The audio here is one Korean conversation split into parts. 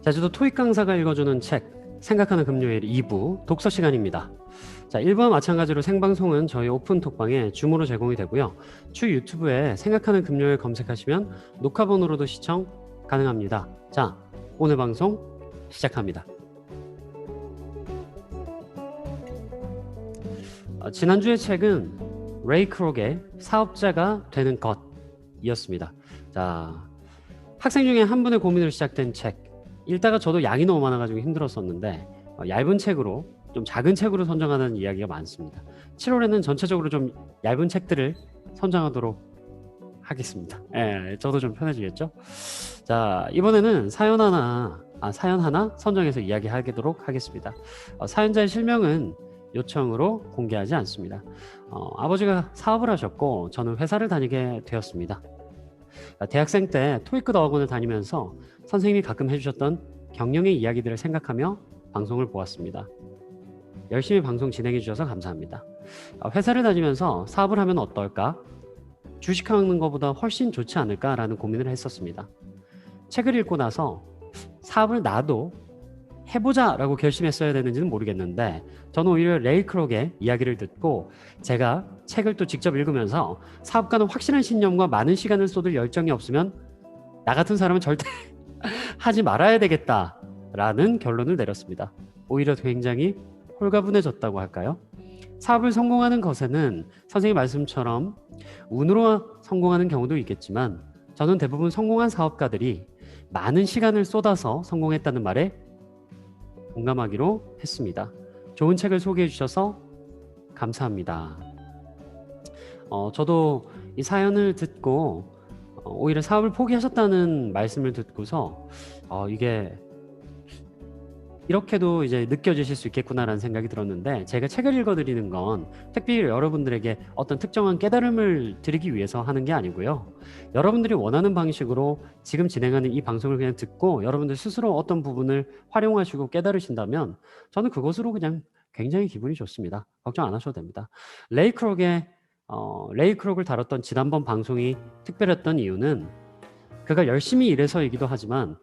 제주도 토익 강사가 읽어주는 책 생각하는 금요일 2부 독서 시간입니다. 자, 1부와 마찬가지로 생방송은 저희 오픈톡방에 줌으로 제공이 되고요. 추 유튜브에 생각하는 금요일 검색하시면 녹화본으로도 시청 가능합니다. 자, 오늘 방송 시작합니다. 지난주의 책은 레이 크록의 사업자가 되는 것이었습니다. 자, 학생 중에 한 분의 고민으로 시작된 책. 읽다가 저도 양이 너무 많아가지고 힘들었었는데 얇은 책으로 좀 작은 책으로 선정하는 이야기가 많습니다. 7월에는 전체적으로 좀 얇은 책들을 선정하도록 하겠습니다. 예, 저도 좀 편해지겠죠? 자, 이번에는 사연 하나 선정해서 이야기하도록 하겠습니다. 사연자의 실명은 요청으로 공개하지 않습니다. 아버지가 사업을 하셨고 저는 회사를 다니게 되었습니다. 대학생 때 토익 어학원을 다니면서 선생님이 가끔 해주셨던 경영의 이야기들을 생각하며 방송을 보았습니다. 열심히 방송 진행해 주셔서 감사합니다. 회사를 다니면서 사업을 하면 어떨까? 주식하는 것보다 훨씬 좋지 않을까라는 고민을 했었습니다. 책을 읽고 나서 사업을 나도 해보자라고 결심했어야 되는지는 모르겠는데 저는 오히려 레이 크록의 이야기를 듣고 제가 책을 또 직접 읽으면서 사업가는 확실한 신념과 많은 시간을 쏟을 열정이 없으면 나 같은 사람은 절대 하지 말아야 되겠다라는 결론을 내렸습니다. 오히려 굉장히 홀가분해졌다고 할까요? 사업을 성공하는 것에는 선생님 말씀처럼 운으로 성공하는 경우도 있겠지만 저는 대부분 성공한 사업가들이 많은 시간을 쏟아서 성공했다는 말에 공감하기로 했습니다. 좋은 책을 소개해 주셔서 감사합니다. 저도 이 사연을 듣고 오히려 사업을 포기하셨다는 말씀을 듣고서 이게 이렇게도 이제 느껴지실 수 있겠구나라는 생각이 들었는데 제가 책을 읽어드리는 건 특별히 여러분들에게 어떤 특정한 깨달음을 드리기 위해서 하는 게 아니고요. 여러분들이 원하는 방식으로 지금 진행하는 이 방송을 그냥 듣고 여러분들 스스로 어떤 부분을 활용하시고 깨달으신다면 저는 그것으로 그냥 굉장히 기분이 좋습니다. 걱정 안 하셔도 됩니다. 레이 크록을 다뤘던 지난번 방송이 특별했던 이유는 그가 열심히 일해서이기도 하지만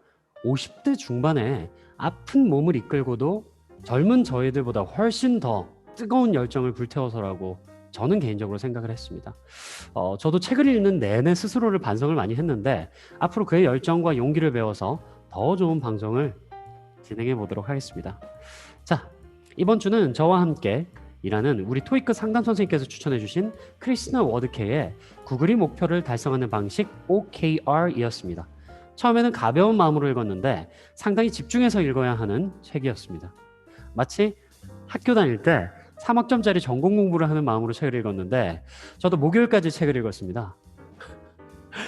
50대 중반에 아픈 몸을 이끌고도 젊은 저희들보다 훨씬 더 뜨거운 열정을 불태워서라고 저는 개인적으로 생각을 했습니다. 저도 책을 읽는 내내 스스로를 반성을 많이 했는데 앞으로 그의 열정과 용기를 배워서 더 좋은 방송을 진행해 보도록 하겠습니다. 자, 이번 주는 저와 함께 일하는 우리 토익 상담 선생님께서 추천해 주신 크리스나 워드케의 구글이 목표를 달성하는 방식 OKR이었습니다. 처음에는 가벼운 마음으로 읽었는데 상당히 집중해서 읽어야 하는 책이었습니다. 마치 학교 다닐 때 3학점짜리 전공 공부를 하는 마음으로 책을 읽었는데 저도 목요일까지 책을 읽었습니다.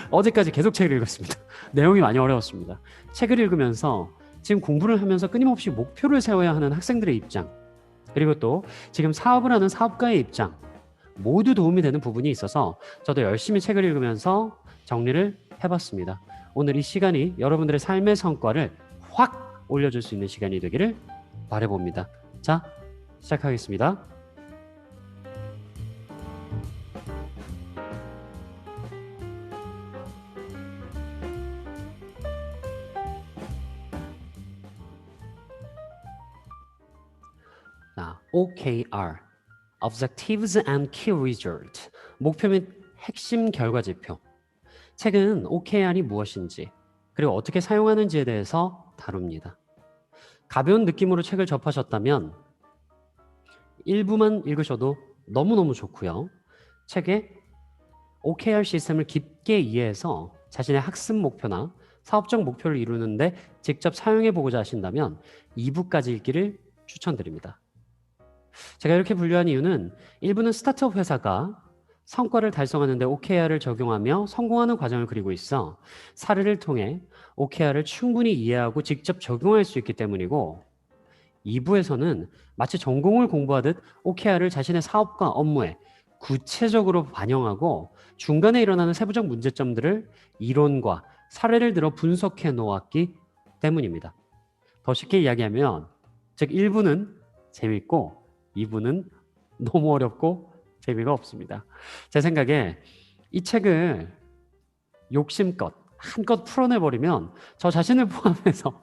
어제까지 계속 책을 읽었습니다. 내용이 많이 어려웠습니다. 책을 읽으면서 지금 공부를 하면서 끊임없이 목표를 세워야 하는 학생들의 입장, 그리고 또 지금 사업을 하는 사업가의 입장 모두 도움이 되는 부분이 있어서 저도 열심히 책을 읽으면서 정리를 해봤습니다. 오늘 이 시간이 여러분들의 삶의 성과를 확 올려줄 수 있는 시간이 되기를 바라봅니다. 자, 시작하겠습니다. OKR, Objectives and Key Result, 목표 및 핵심 결과 지표. 책은 OKR이 무엇인지 그리고 어떻게 사용하는지에 대해서 다룹니다. 가벼운 느낌으로 책을 접하셨다면 일부만 읽으셔도 너무너무 좋고요. 책의 OKR 시스템을 깊게 이해해서 자신의 학습 목표나 사업적 목표를 이루는데 직접 사용해보고자 하신다면 2부까지 읽기를 추천드립니다. 제가 이렇게 분류한 이유는 1부는 스타트업 회사가 성과를 달성하는 데 OKR을 적용하며 성공하는 과정을 그리고 있어 사례를 통해 OKR을 충분히 이해하고 직접 적용할 수 있기 때문이고 2부에서는 마치 전공을 공부하듯 OKR을 자신의 사업과 업무에 구체적으로 반영하고 중간에 일어나는 세부적 문제점들을 이론과 사례를 들어 분석해 놓았기 때문입니다. 더 쉽게 이야기하면 즉 1부는 재밌고 2부는 너무 어렵고 재미가 없습니다. 제 생각에 이 책을 욕심껏 한껏 풀어내버리면 저 자신을 포함해서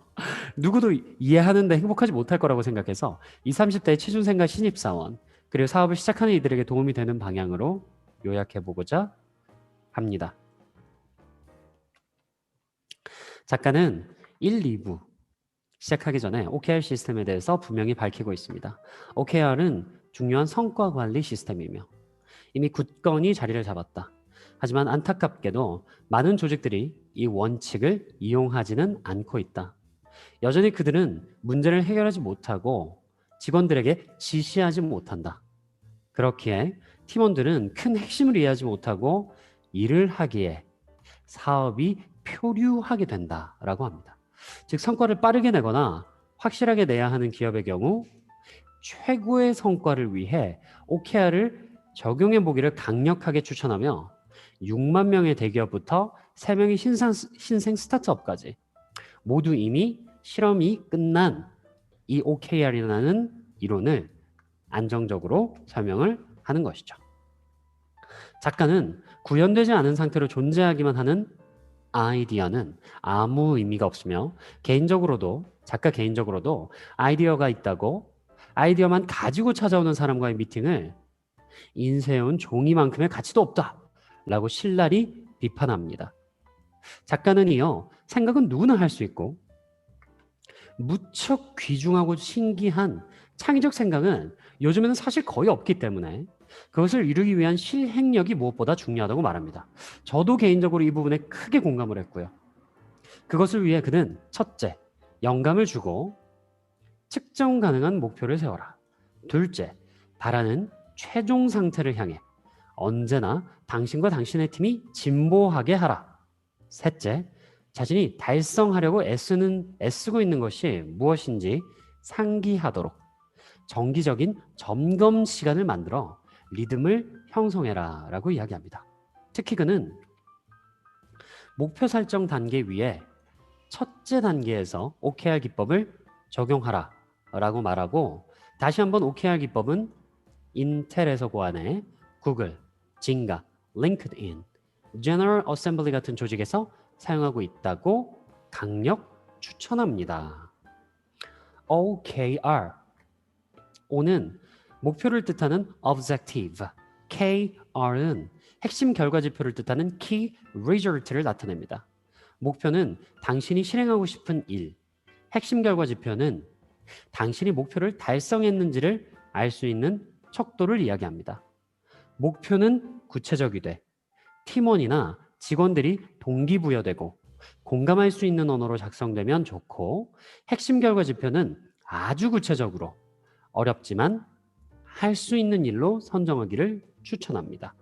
누구도 이해하는데 행복하지 못할 거라고 생각해서 20, 30대의 취준생과 신입사원 그리고 사업을 시작하는 이들에게 도움이 되는 방향으로 요약해보고자 합니다. 작가는 1, 2부 시작하기 전에 OKR 시스템에 대해서 분명히 밝히고 있습니다. OKR은 중요한 성과 관리 시스템이며 이미 굳건히 자리를 잡았다. 하지만 안타깝게도 많은 조직들이 이 원칙을 이용하지는 않고 있다. 여전히 그들은 문제를 해결하지 못하고 직원들에게 지시하지 못한다. 그렇기에 팀원들은 큰 핵심을 이해하지 못하고 일을 하기에 사업이 표류하게 된다라고 합니다. 즉 성과를 빠르게 내거나 확실하게 내야 하는 기업의 경우 최고의 성과를 위해 OKR을 적용해 보기를 강력하게 추천하며 6만 명의 대기업부터 3명의 신생 스타트업까지 모두 이미 실험이 끝난 이 OKR이라는 이론을 안정적으로 설명을 하는 것이죠. 작가는 구현되지 않은 상태로 존재하기만 하는 아이디어는 아무 의미가 없으며 작가 개인적으로도 아이디어가 있다고 아이디어만 가지고 찾아오는 사람과의 미팅을 인쇄해온 종이만큼의 가치도 없다라고 신랄히 비판합니다. 작가는 이어 생각은 누구나 할 수 있고 무척 귀중하고 신기한 창의적 생각은 요즘에는 사실 거의 없기 때문에 그것을 이루기 위한 실행력이 무엇보다 중요하다고 말합니다. 저도 개인적으로 이 부분에 크게 공감을 했고요. 그것을 위해 그는 첫째, 영감을 주고 측정 가능한 목표를 세워라. 둘째, 바라는 최종 상태를 향해 언제나 당신과 당신의 팀이 진보하게 하라. 셋째, 자신이 달성하려고 애쓰고 있는 것이 무엇인지 상기하도록 정기적인 점검 시간을 만들어 리듬을 형성해라 라고 이야기합니다. 특히 그는 목표 설정 단계 위에 첫째 단계에서 OKR 기법을 적용하라 라고 말하고 다시 한번 OKR 기법은 인텔에서 고안해 구글, 진가, 링크드인, 제너럴 어셈블리 같은 조직에서 사용하고 있다고 강력 추천합니다. OKR O는 목표를 뜻하는 objective, KR은 핵심 결과 지표를 뜻하는 key result를 나타냅니다. 목표는 당신이 실행하고 싶은 일, 핵심 결과 지표는 당신이 목표를 달성했는지를 알 수 있는 척도를 이야기합니다. 목표는 구체적이 팀원이나 직원들이 동기부여되고 공감할 수 있는 언어로 작성되면 좋고 핵심 결과 지표는 아주 구체적으로 어렵지만 할 수 있는 일로 선정하기를 추천합니다.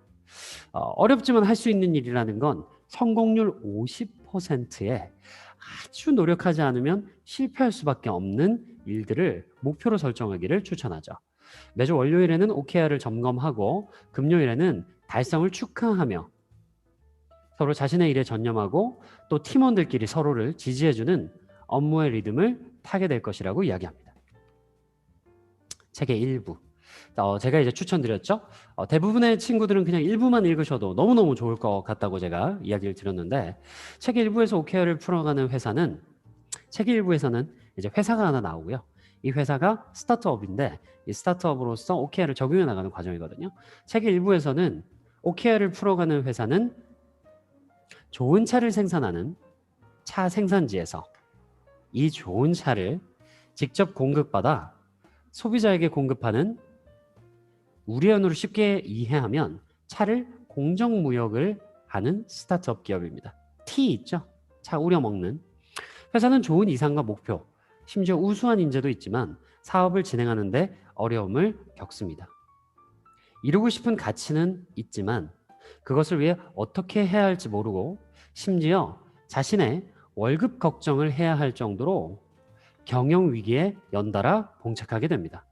어렵지만 할 수 있는 일이라는 건 성공률 50%에 아주 노력하지 않으면 실패할 수밖에 없는 일들을 목표로 설정하기를 추천하죠. 매주 월요일에는 OKR을 점검하고 금요일에는 달성을 축하하며 서로 자신의 일에 전념하고 또 팀원들끼리 서로를 지지해주는 업무의 리듬을 타게 될 것이라고 이야기합니다. 책의 일부. 제가 이제 추천드렸죠. 대부분의 친구들은 그냥 일부만 읽으셔도 너무너무 좋을 것 같다고 제가 이야기를 드렸는데 책 일부에서 OKR을 풀어가는 회사는 책 일부에서는 이제 회사가 하나 나오고요. 이 회사가 스타트업인데 이 스타트업으로서 OKR을 적용해 나가는 과정이거든요. 책 일부에서는 OKR을 풀어가는 회사는 좋은 차를 생산하는 차 생산지에서 이 좋은 차를 직접 공급받아 소비자에게 공급하는 우리 언어로 쉽게 이해하면 차를 공정무역을 하는 스타트업 기업입니다. T 있죠? 차 우려먹는. 회사는 좋은 이상과 목표, 심지어 우수한 인재도 있지만 사업을 진행하는데 어려움을 겪습니다. 이루고 싶은 가치는 있지만 그것을 위해 어떻게 해야 할지 모르고 심지어 자신의 월급 걱정을 해야 할 정도로 경영 위기에 연달아 봉착하게 됩니다.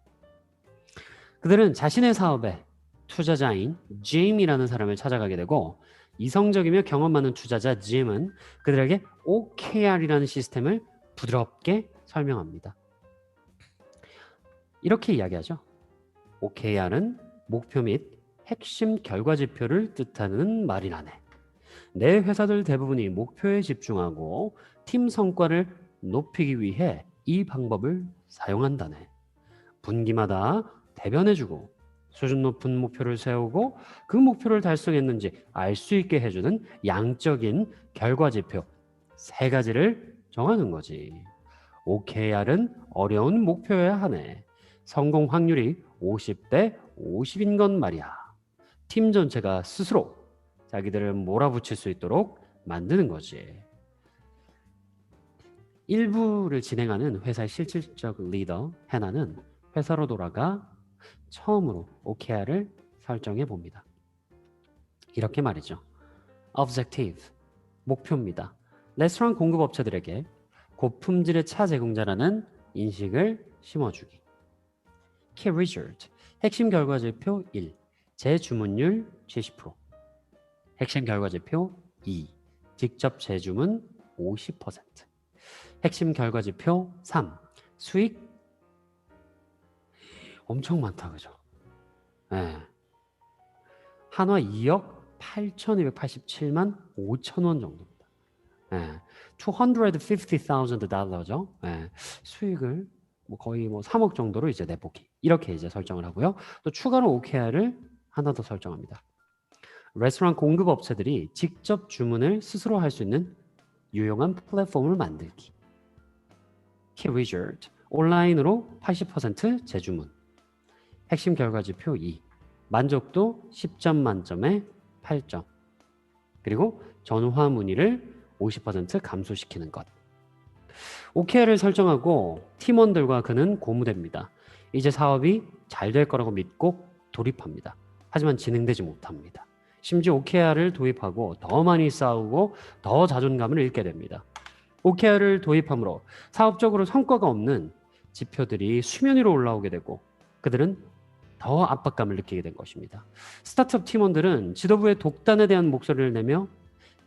그들은 자신의 사업에 투자자인 짐이라는 사람을 찾아가게 되고 이성적이며 경험 많은 투자자 짐은 그들에게 OKR이라는 시스템을 부드럽게 설명합니다. 이렇게 이야기하죠. OKR은 목표 및 핵심 결과 지표를 뜻하는 말이라네. 내 회사들 대부분이 목표에 집중하고 팀 성과를 높이기 위해 이 방법을 사용한다네. 분기마다 대변해주고 수준 높은 목표를 세우고 그 목표를 달성했는지 알 수 있게 해주는 양적인 결과 지표 세 가지를 정하는 거지. OKR은 어려운 목표여야 하네. 성공 확률이 50대 50인 건 말이야. 팀 전체가 스스로 자기들을 몰아붙일 수 있도록 만드는 거지. 일부를 진행하는 회사의 실질적 리더 해나는 회사로 돌아가 처음으로 OKR을 설정해 봅니다. 이렇게 말이죠. Objective, 목표입니다. 레스토랑 공급업체들에게 고품질의 차 제공자라는 인식을 심어주기. Key Result, 핵심 결과 지표 1, 재주문율 70%. 핵심 결과 지표 2, 직접 재주문 50%. 핵심 결과 지표 3, 수익 엄청 많다, 그죠? 네. 한화 2억 8,287만 5천 원 정도입니다. 네. $250,000죠. 네. 수익을 거의 3억 정도로 이제 내보기. 이렇게 이제 설정을 하고요. 또 추가로 OKR을 하나 더 설정합니다. 레스토랑 공급 업체들이 직접 주문을 스스로 할 수 있는 유용한 플랫폼을 만들기. Key Result, 온라인으로 80% 재주문. 핵심 결과 지표 2, 만족도 10점 만점에 8점. 그리고 전화 문의를 50% 감소시키는 것. OKR을 설정하고 팀원들과 그는 고무됩니다. 이제 사업이 잘 될 거라고 믿고 돌입합니다. 하지만 진행되지 못합니다. 심지어 OKR을 도입하고 더 많이 싸우고 더 자존감을 잃게 됩니다. OKR을 도입함으로 사업적으로 성과가 없는 지표들이 수면 위로 올라오게 되고 그들은 더 압박감을 느끼게 된 것입니다. 스타트업 팀원들은 지도부의 독단에 대한 목소리를 내며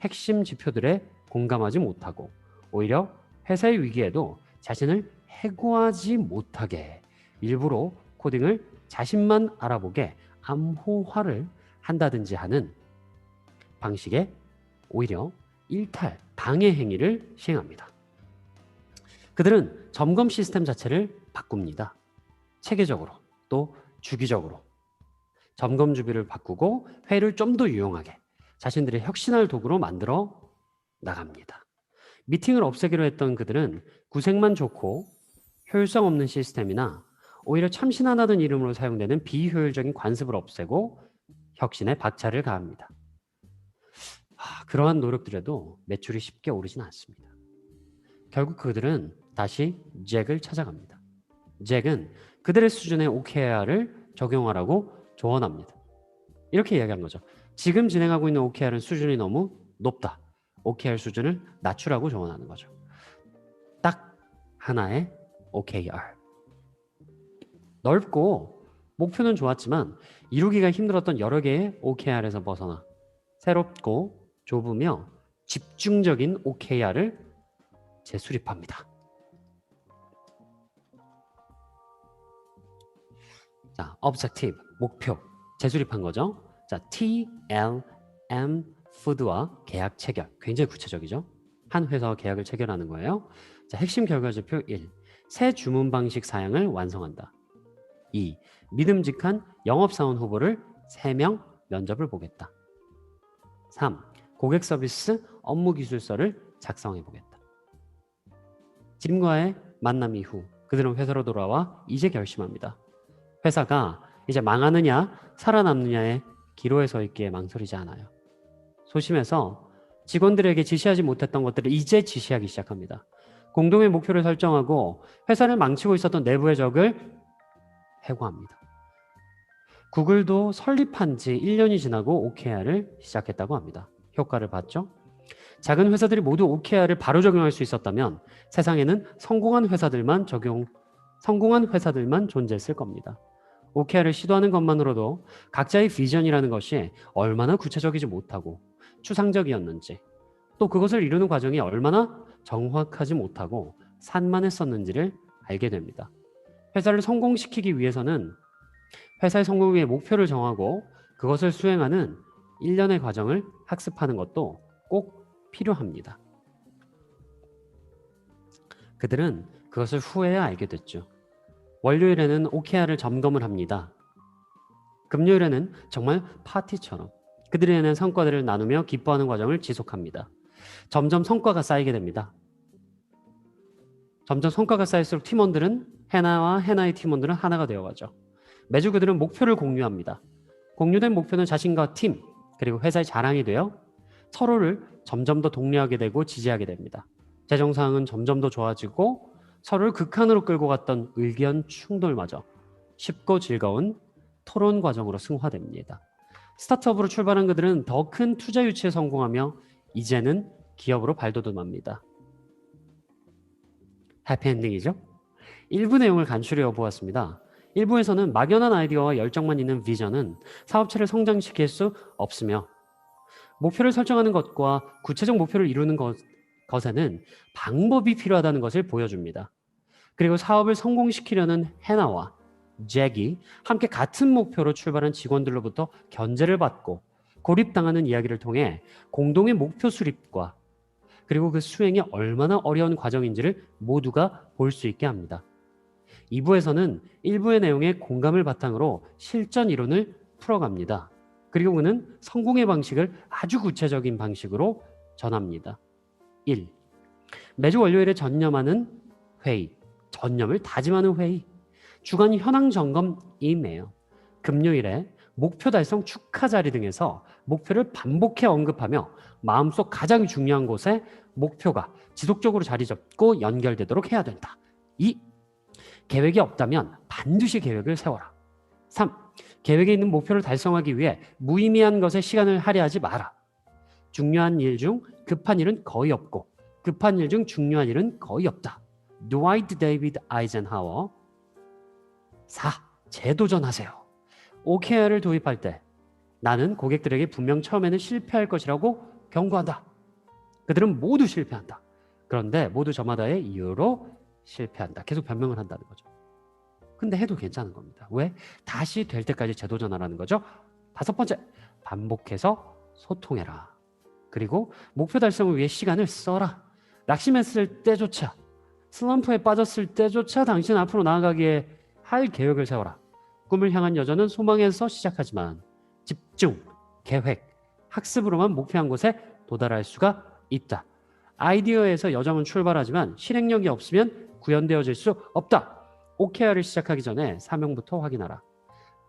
핵심 지표들에 공감하지 못하고 오히려 회사의 위기에도 자신을 해고하지 못하게 일부러 코딩을 자신만 알아보게 암호화를 한다든지 하는 방식의 오히려 일탈, 방해 행위를 시행합니다. 그들은 점검 시스템 자체를 바꿉니다. 체계적으로 또 주기적으로 점검 주비를 바꾸고 회의를 좀 더 유용하게 자신들의 혁신할 도구로 만들어 나갑니다. 미팅을 없애기로 했던 그들은 구색만 좋고 효율성 없는 시스템이나 오히려 참신하다는 이름으로 사용되는 비효율적인 관습을 없애고 혁신에 박차를 가합니다. 그러한 노력들에도 매출이 쉽게 오르진 않습니다. 결국 그들은 다시 잭을 찾아갑니다. 잭은 그들의 수준의 OKR을 적용하라고 조언합니다. 이렇게 이야기한 거죠. 지금 진행하고 있는 OKR은 수준이 너무 높다. OKR 수준을 낮추라고 조언하는 거죠. 딱 하나의 OKR. 넓고 목표는 좋았지만 이루기가 힘들었던 여러 개의 OKR에서 벗어나 새롭고 좁으며 집중적인 OKR을 재수립합니다. 자, Objective, 목표, 재수립한 거죠. 자, TLM 푸드와 계약 체결, 굉장히 구체적이죠. 한 회사와 계약을 체결하는 거예요. 자, 핵심 결과 지표 1, 새 주문 방식 사양을 완성한다. 2, 믿음직한 영업사원 후보를 3명 면접을 보겠다. 3, 고객 서비스 업무 기술서를 작성해 보겠다. 짐과의 만남 이후 그들은 회사로 돌아와 이제 결심합니다. 회사가 이제 망하느냐 살아남느냐의 기로에 서 있기에 망설이지 않아요. 소심해서 직원들에게 지시하지 못했던 것들을 이제 지시하기 시작합니다. 공동의 목표를 설정하고 회사를 망치고 있었던 내부의 적을 해고합니다. 구글도 설립한 지 1년이 지나고 OKR을 시작했다고 합니다. 효과를 봤죠? 작은 회사들이 모두 OKR을 바로 적용할 수 있었다면 세상에는 성공한 회사들만 존재했을 겁니다. OKR을 시도하는 것만으로도 각자의 비전이라는 것이 얼마나 구체적이지 못하고 추상적이었는지 또 그것을 이루는 과정이 얼마나 정확하지 못하고 산만했었는지를 알게 됩니다. 회사를 성공시키기 위해서는 회사의 성공 위해 목표를 정하고 그것을 수행하는 일련의 과정을 학습하는 것도 꼭 필요합니다. 그들은 그것을 후에야 알게 됐죠. 월요일에는 OKR을 점검을 합니다. 금요일에는 정말 파티처럼 그들이 내는 성과들을 나누며 기뻐하는 과정을 지속합니다. 점점 성과가 쌓이게 됩니다. 점점 성과가 쌓일수록 팀원들은 해나와 해나의 팀원들은 하나가 되어가죠. 매주 그들은 목표를 공유합니다. 공유된 목표는 자신과 팀 그리고 회사의 자랑이 되어 서로를 점점 더 독려하게 되고 지지하게 됩니다. 재정상은 점점 더 좋아지고 서로를 극한으로 끌고 갔던 의견 충돌마저 쉽고 즐거운 토론 과정으로 승화됩니다. 스타트업으로 출발한 그들은 더 큰 투자 유치에 성공하며 이제는 기업으로 발돋움합니다. 해피엔딩이죠? 일부 내용을 간추려 보았습니다. 일부에서는 막연한 아이디어와 열정만 있는 비전은 사업체를 성장시킬 수 없으며 목표를 설정하는 것과 구체적 목표를 이루는 것에는 방법이 필요하다는 것을 보여줍니다. 그리고 사업을 성공시키려는 해나와 잭이 함께 같은 목표로 출발한 직원들로부터 견제를 받고 고립당하는 이야기를 통해 공동의 목표 수립과 그리고 그 수행이 얼마나 어려운 과정인지를 모두가 볼 수 있게 합니다. 2부에서는 일부의 내용에 공감을 바탕으로 실전 이론을 풀어갑니다. 그리고 그는 성공의 방식을 아주 구체적인 방식으로 전합니다. 1. 매주 월요일에 전념하는 회의, 전념을 다짐하는 회의, 주간 현황 점검이메요. 금요일에 목표 달성 축하 자리 등에서 목표를 반복해 언급하며 마음속 가장 중요한 곳에 목표가 지속적으로 자리 잡고 연결되도록 해야 된다. 2. 계획이 없다면 반드시 계획을 세워라. 3. 계획에 있는 목표를 달성하기 위해 무의미한 것에 시간을 할애하지 마라. 중요한 일 중 급한 일은 거의 없고 급한 일 중 중요한 일은 거의 없다. 드와이트 데이비드 아이젠하워. 4. 재도전하세요. OKR을 도입할 때 나는 고객들에게 분명 처음에는 실패할 것이라고 경고한다. 그들은 모두 실패한다. 그런데 모두 저마다의 이유로 실패한다. 계속 변명을 한다는 거죠. 근데 해도 괜찮은 겁니다. 왜? 다시 될 때까지 재도전하라는 거죠. 5번째, 반복해서 소통해라. 그리고 목표 달성을 위해 시간을 써라. 낙심했을 때조차, 슬럼프에 빠졌을 때조차 당신 앞으로 나아가기에 할 계획을 세워라. 꿈을 향한 여정은 소망에서 시작하지만 집중, 계획, 학습으로만 목표한 곳에 도달할 수가 있다. 아이디어에서 여정은 출발하지만 실행력이 없으면 구현되어질 수 없다. OKR을 시작하기 전에 사명부터 확인하라.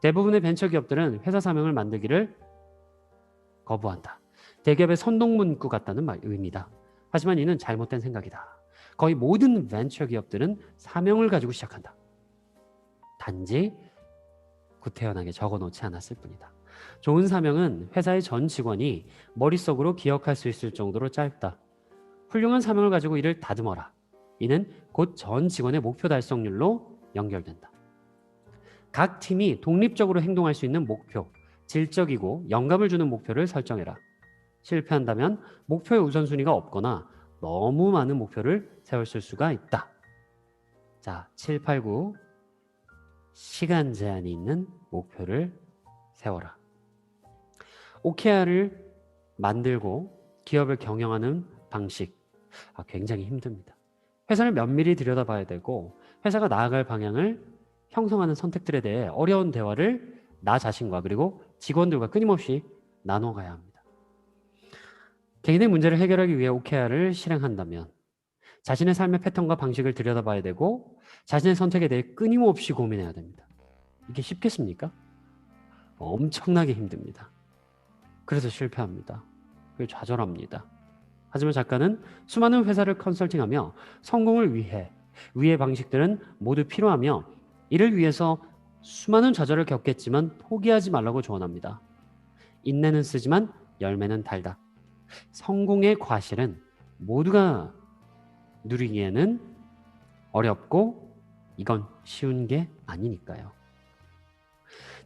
대부분의 벤처기업들은 회사 사명을 만들기를 거부한다. 대기업의 선동문구 같다는 의미다. 하지만 이는 잘못된 생각이다. 거의 모든 벤처기업들은 사명을 가지고 시작한다. 단지 구태연하게 적어놓지 않았을 뿐이다. 좋은 사명은 회사의 전 직원이 머릿속으로 기억할 수 있을 정도로 짧다. 훌륭한 사명을 가지고 이를 다듬어라. 이는 곧 전 직원의 목표 달성률로 연결된다. 각 팀이 독립적으로 행동할 수 있는 목표, 질적이고 영감을 주는 목표를 설정해라. 실패한다면 목표의 우선순위가 없거나 너무 많은 목표를 세웠을 수가 있다. 자, 7, 8, 9 시간 제한이 있는 목표를 세워라. OKR을 만들고 기업을 경영하는 방식 굉장히 힘듭니다. 회사를 면밀히 들여다봐야 되고 회사가 나아갈 방향을 형성하는 선택들에 대해 어려운 대화를 나 자신과 그리고 직원들과 끊임없이 나눠가야 합니다. 개인의 문제를 해결하기 위해 OKR을 실행한다면 자신의 삶의 패턴과 방식을 들여다봐야 되고 자신의 선택에 대해 끊임없이 고민해야 됩니다. 이게 쉽겠습니까? 엄청나게 힘듭니다. 그래서 실패합니다. 그리고 좌절합니다. 하지만 작가는 수많은 회사를 컨설팅하며 성공을 위해 위의 방식들은 모두 필요하며 이를 위해서 수많은 좌절을 겪겠지만 포기하지 말라고 조언합니다. 인내는 쓰지만 열매는 달다. 성공의 과실은 모두가 누리기에는 어렵고 이건 쉬운 게 아니니까요.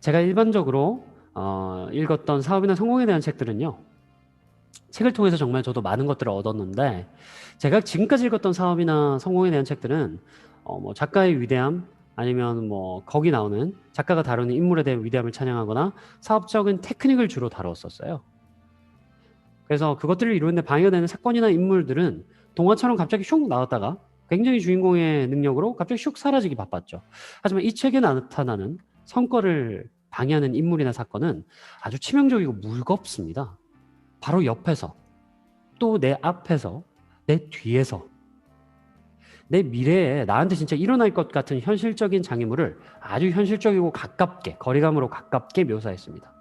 제가 일반적으로 읽었던 사업이나 성공에 대한 책들은요. 책을 통해서 정말 저도 많은 것들을 얻었는데 제가 지금까지 읽었던 사업이나 성공에 대한 책들은 뭐 작가의 위대함 아니면 뭐 거기 나오는 작가가 다루는 인물에 대한 위대함을 찬양하거나 사업적인 테크닉을 주로 다뤘었어요. 그래서 그것들을 이루는데 방해가 되는 사건이나 인물들은 동화처럼 갑자기 슉 나왔다가 굉장히 주인공의 능력으로 갑자기 슉 사라지기 바빴죠. 하지만 이 책에 나타나는 성과를 방해하는 인물이나 사건은 아주 치명적이고 무겁습니다. 바로 옆에서, 또 내 앞에서, 내 뒤에서, 내 미래에 나한테 진짜 일어날 것 같은 현실적인 장애물을 아주 현실적이고 가깝게, 거리감으로 가깝게 묘사했습니다.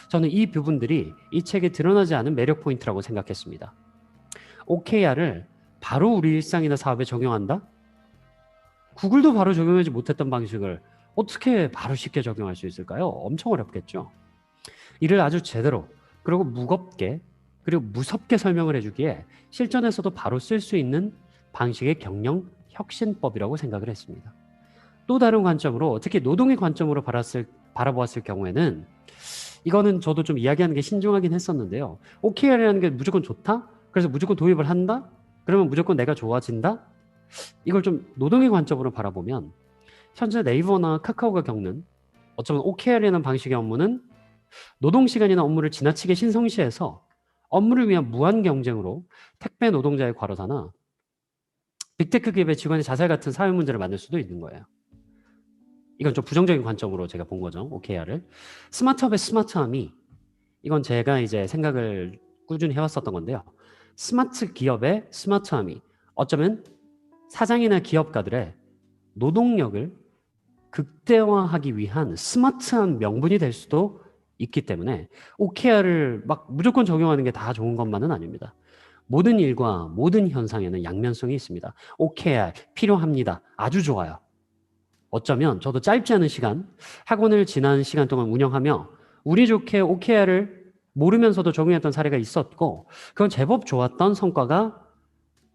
저는 이 부분들이 이 책에 드러나지 않은 매력 포인트라고 생각했습니다. OKR을 바로 우리 일상이나 사업에 적용한다? 구글도 바로 적용하지 못했던 방식을 어떻게 바로 쉽게 적용할 수 있을까요? 엄청 어렵겠죠. 이를 아주 제대로, 그리고 무겁게, 그리고 무섭게 설명을 해주기에 실전에서도 바로 쓸 수 있는 방식의 경영 혁신법이라고 생각을 했습니다. 또 다른 관점으로, 특히 노동의 관점으로 바라보았을 경우에는 이거는 저도 좀 이야기하는 게 신중하긴 했었는데요. OKR이라는 게 무조건 좋다? 그래서 무조건 도입을 한다? 그러면 무조건 내가 좋아진다? 이걸 좀 노동의 관점으로 바라보면 현재 네이버나 카카오가 겪는 어쩌면 OKR이라는 방식의 업무는 노동시간이나 업무를 지나치게 신성시해서 업무를 위한 무한 경쟁으로 택배 노동자의 과로사나 빅테크 기업의 직원의 자살 같은 사회 문제를 만들 수도 있는 거예요. 이건 좀 부정적인 관점으로 제가 본 거죠. OKR을. 스마트업의 스마트함이, 이건 제가 이제 생각을 꾸준히 해왔었던 건데요. 스마트 기업의 스마트함이 어쩌면 사장이나 기업가들의 노동력을 극대화하기 위한 스마트한 명분이 될 수도 있기 때문에 OKR을 막 무조건 적용하는 게 다 좋은 것만은 아닙니다. 모든 일과 모든 현상에는 양면성이 있습니다. OKR 필요합니다. 아주 좋아요. 어쩌면 저도 짧지 않은 시간, 학원을 지난 시간 동안 운영하며 운이 좋게 OKR을 모르면서도 적용했던 사례가 있었고 그건 제법 좋았던 성과가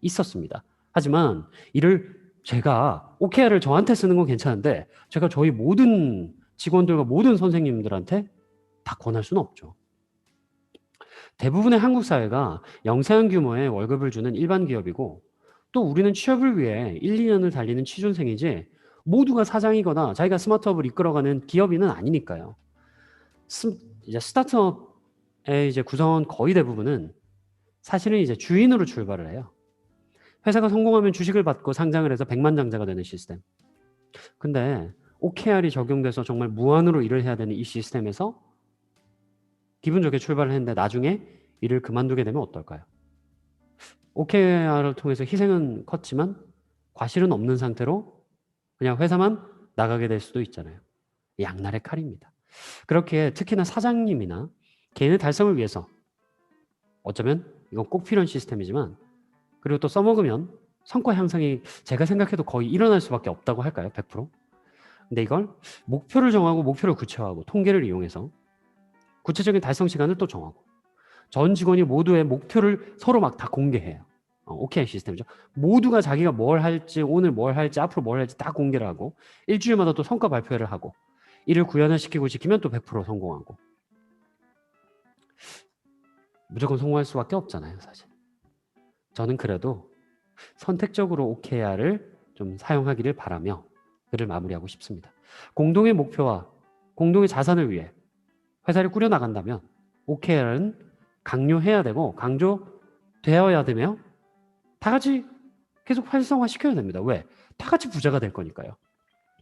있었습니다. 하지만 이를 제가 OKR을 저한테 쓰는 건 괜찮은데 제가 저희 모든 직원들과 모든 선생님들한테 다 권할 수는 없죠. 대부분의 한국 사회가 영세한 규모의 월급을 주는 일반 기업이고 또 우리는 취업을 위해 1, 2년을 달리는 취준생이지 모두가 사장이거나 자기가 스마트업을 이끌어가는 기업인은 아니니까요. 이제 스타트업의 이제 구성원 거의 대부분은 사실은 이제 주인으로 출발을 해요. 회사가 성공하면 주식을 받고 상장을 해서 백만장자가 되는 시스템. 근데 OKR이 적용돼서 정말 무한으로 일을 해야 되는 이 시스템에서 기분 좋게 출발을 했는데 나중에 일을 그만두게 되면 어떨까요? OKR을 통해서 희생은 컸지만 과실은 없는 상태로 그냥 회사만 나가게 될 수도 있잖아요. 양날의 칼입니다. 그렇게 특히나 사장님이나 개인의 달성을 위해서 어쩌면 이건 꼭 필요한 시스템이지만 그리고 또 써먹으면 성과 향상이 제가 생각해도 거의 일어날 수밖에 없다고 할까요? 100%? 근데 이걸 목표를 정하고 목표를 구체화하고 통계를 이용해서 구체적인 달성 시간을 또 정하고 전 직원이 모두의 목표를 서로 막 다 공개해요. OKR 시스템이죠. 모두가 자기가 뭘 할지, 오늘 뭘 할지, 앞으로 뭘 할지 다 공개를 하고 일주일마다 또 성과 발표를 하고 이를 구현화시키고 지키면 또 100% 성공하고 무조건 성공할 수밖에 없잖아요, 사실. 저는 그래도 선택적으로 OKR을 좀 사용하기를 바라며 글을 마무리하고 싶습니다. 공동의 목표와 공동의 자산을 위해 회사를 꾸려나간다면 OKR은 강요해야 되고 강조되어야 되며 다 같이 계속 활성화시켜야 됩니다. 왜? 다 같이 부자가 될 거니까요.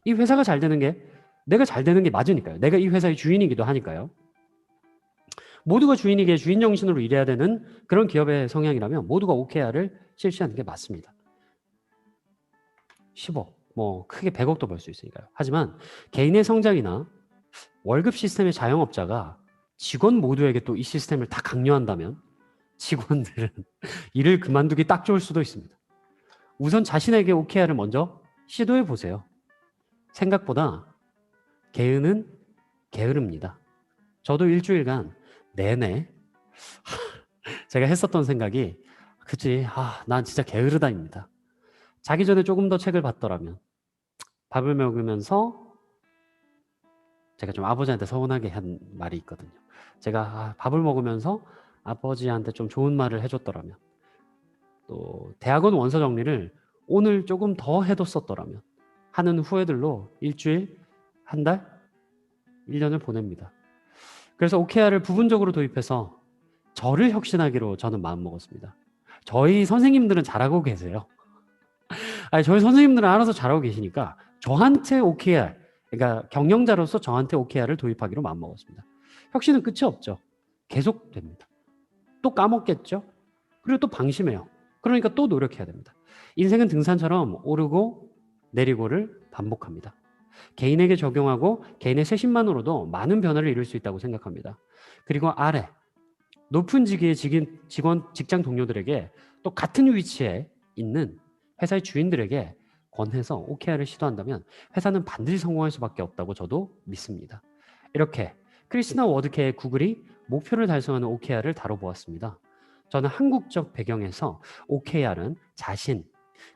이 회사가 잘 되는 게 내가 잘 되는 게 맞으니까요. 내가 이 회사의 주인이기도 하니까요. 모두가 주인이기에 주인 정신으로 일해야 되는 그런 기업의 성향이라면 모두가 OKR을 실시하는 게 맞습니다. 10억, 뭐 크게 100억도 벌 수 있으니까요. 하지만 개인의 성장이나 월급 시스템의 자영업자가 직원 모두에게 또 이 시스템을 다 강요한다면 직원들은 일을 그만두기 딱 좋을 수도 있습니다. 우선 자신에게 OKR을 먼저 시도해 보세요. 생각보다 게으는 게으릅니다. 저도 일주일간 내내 제가 했었던 생각이 그치, 난 진짜 게으르다입니다. 자기 전에 조금 더 책을 봤더라면 밥을 먹으면서 제가 좀 아버지한테 서운하게 한 말이 있거든요. 제가 밥을 먹으면서 아버지한테 좀 좋은 말을 해줬더라면 또 대학원 원서 정리를 오늘 조금 더 해뒀었더라면 하는 후회들로 일주일, 한 달, 1년을 보냅니다. 그래서 OKR을 부분적으로 도입해서 저를 혁신하기로 저는 마음먹었습니다. 저희 선생님들은 잘하고 계세요. 아니, 저희 선생님들은 알아서 잘하고 계시니까 저한테 OKR, 그러니까 경영자로서 저한테 OKR을 도입하기로 마음먹었습니다. 혁신은 끝이 없죠. 계속 됩니다. 또 까먹겠죠. 그리고 또 방심해요. 그러니까 또 노력해야 됩니다. 인생은 등산처럼 오르고 내리고를 반복합니다. 개인에게 적용하고 개인의 쇄신만으로도 많은 변화를 이룰 수 있다고 생각합니다. 그리고 아래 높은 직위의 직장 동료들에게 또 같은 위치에 있는 회사의 주인들에게 권해서 OKR을 시도한다면 회사는 반드시 성공할 수밖에 없다고 저도 믿습니다. 이렇게 크리스나 워드케의 구글이 목표를 달성하는 OKR을 다뤄보았습니다. 저는 한국적 배경에서 OKR은 자신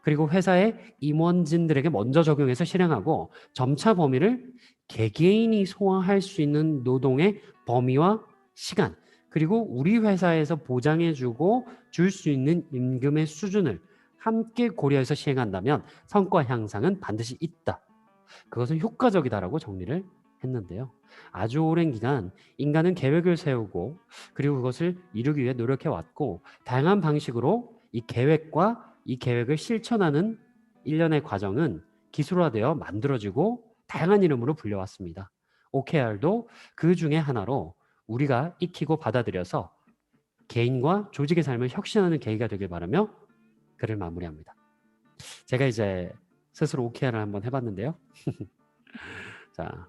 그리고 회사의 임원진들에게 먼저 적용해서 실행하고 점차 범위를 개개인이 소화할 수 있는 노동의 범위와 시간 그리고 우리 회사에서 보장해주고 줄 수 있는 임금의 수준을 함께 고려해서 시행한다면 성과 향상은 반드시 있다. 그것은 효과적이다라고 정리를 했는데요. 아주 오랜 기간 인간은 계획을 세우고 그리고 그것을 이루기 위해 노력해왔고 다양한 방식으로 이 계획과 이 계획을 실천하는 일련의 과정은 기술화되어 만들어지고 다양한 이름으로 불려왔습니다. OKR도 그 중에 하나로 우리가 익히고 받아들여서 개인과 조직의 삶을 혁신하는 계기가 되길 바라며 글을 마무리합니다. 제가 이제 스스로 OKR을 한번 해봤는데요. 자,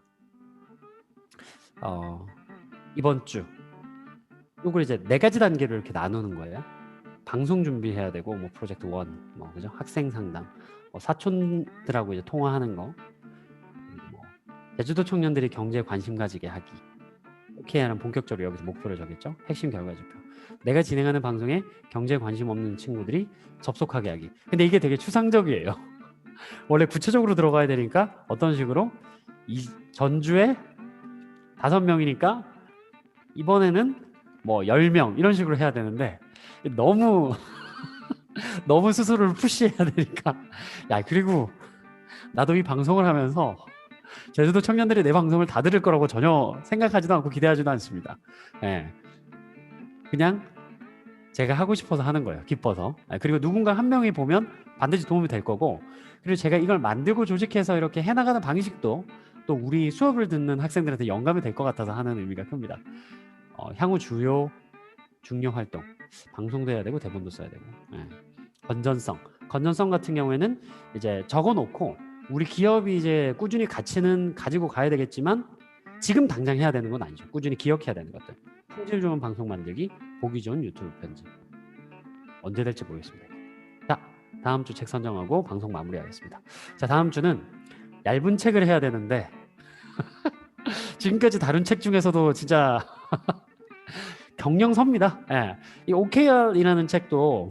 이번 주 요걸 이제 4가지 단계로 이렇게 나누는 거예요. 방송 준비해야 되고 뭐 프로젝트 1, 뭐 그죠? 학생 상담, 뭐 사촌들하고 이제 통화하는 거, 뭐 제주도 청년들이 경제에 관심 가지게 하기. OKR은 본격적으로 여기서 목표를 정했죠. 핵심 결과지표. 내가 진행하는 방송에 경제에 관심 없는 친구들이 접속하게 하기. 근데 이게 되게 추상적이에요. 원래 구체적으로 들어가야 되니까 어떤 식으로 이 전주에 5명이니까 이번에는 뭐 10명 이런 식으로 해야 되는데 너무 너무 스스로를 푸시해야 되니까 야 그리고 나도 이 방송을 하면서 제주도 청년들이 내 방송을 다 들을 거라고 전혀 생각하지도 않고 기대하지도 않습니다. 예. 그냥 제가 하고 싶어서 하는 거예요. 기뻐서. 그리고 누군가 한 명이 보면 반드시 도움이 될 거고 그리고 제가 이걸 만들고 조직해서 이렇게 해나가는 방식도 또 우리 수업을 듣는 학생들한테 영감이 될 것 같아서 하는 의미가 큽니다. 향후 주요 중요 활동 방송도 해야 되고 대본도 써야 되고 건전성 같은 경우에는 이제 적어놓고 우리 기업이 이제 꾸준히 가치는 가지고 가야 되겠지만 지금 당장 해야 되는 건 아니죠. 꾸준히 기억해야 되는 것들. 품질 좋은 방송 만들기, 보기 좋은 유튜브 편집. 언제 될지 모르겠습니다. 자, 다음 주 책 선정하고 방송 마무리하겠습니다. 자, 다음 주는 얇은 책을 해야 되는데 지금까지 다룬 책 중에서도 진짜 경영서입니다. 예. 이 OKR이라는 책도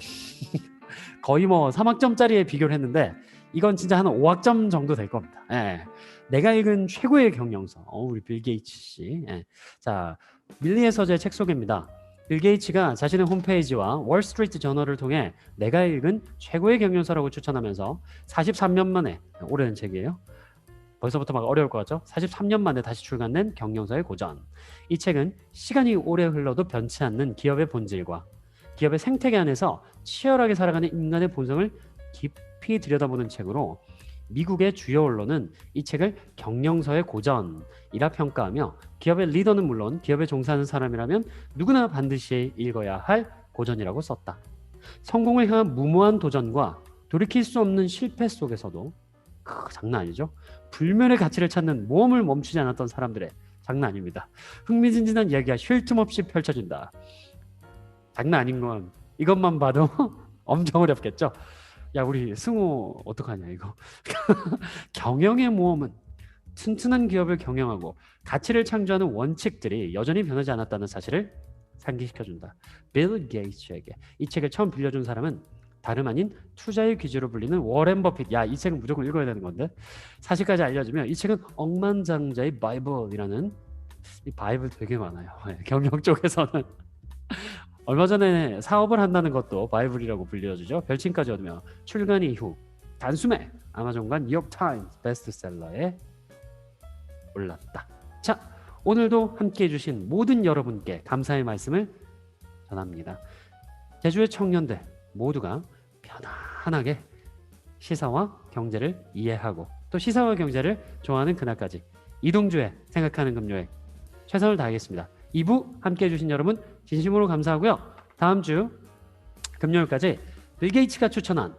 거의 뭐 3학점짜리에 비교를 했는데 이건 진짜 한 5학점 정도 될 겁니다. 예. 내가 읽은 최고의 경영서. 우리 빌 게이츠 씨. 예. 자, 밀리의 서재의 책 소개입니다. 빌 게이츠가 자신의 홈페이지와 월스트리트 저널을 통해 내가 읽은 최고의 경영서라고 추천하면서 43년 만에 오래된 책이에요. 벌써부터 막 어려울 것 같죠? 43년 만에 다시 출간된 경영서의 고전. 이 책은 시간이 오래 흘러도 변치 않는 기업의 본질과 기업의 생태계 안에서 치열하게 살아가는 인간의 본성을 깊이 들여다보는 책으로 미국의 주요 언론은 이 책을 경영서의 고전이라 평가하며 기업의 리더는 물론 기업에 종사하는 사람이라면 누구나 반드시 읽어야 할 고전이라고 썼다. 성공을 향한 무모한 도전과 돌이킬 수 없는 실패 속에서도 장난 아니죠? 불멸의 가치를 찾는 모험을 멈추지 않았던 사람들의 장난 아닙니다. 흥미진진한 이야기가 쉴 틈 없이 펼쳐진다. 장난 아닌 건 이것만 봐도 엄청 어렵겠죠? 야 우리 승우 어떡하냐 이거. 경영의 모험은 튼튼한 기업을 경영하고 가치를 창조하는 원칙들이 여전히 변하지 않았다는 사실을 상기시켜준다. 빌 게이츠에게 이 책을 처음 빌려준 사람은 다름 아닌 투자의 귀재로 불리는 워렌 버핏. 야, 이 책은 무조건 읽어야 되는 건데 사실까지 알려주면 이 책은 억만장자의 바이블이라는 이 바이블 되게 많아요. 경영 쪽에서는 얼마 전에 사업을 한다는 것도 바이블이라고 불려주죠. 별칭까지 얻으며 출간 이후 단숨에 아마존과 뉴욕타임스 베스트셀러에 올랐다. 자, 오늘도 함께해 주신 모든 여러분께 감사의 말씀을 전합니다. 제주의 청년들 모두가 편안하게 시사와 경제를 이해하고 또 시사와 경제를 좋아하는 그날까지 이동주의 생각하는 금요일 최선을 다하겠습니다. 2부 함께 해주신 여러분 진심으로 감사하고요. 다음 주 금요일까지 빌 게이츠가 추천한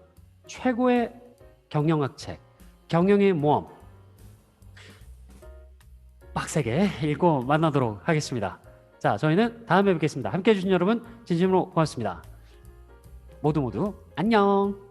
최고의 경영학 책 경영의 모험 빡세게 읽고 만나도록 하겠습니다. 자, 저희는 다음에 뵙겠습니다. 함께 해주신 여러분 진심으로 고맙습니다. 모두 안녕.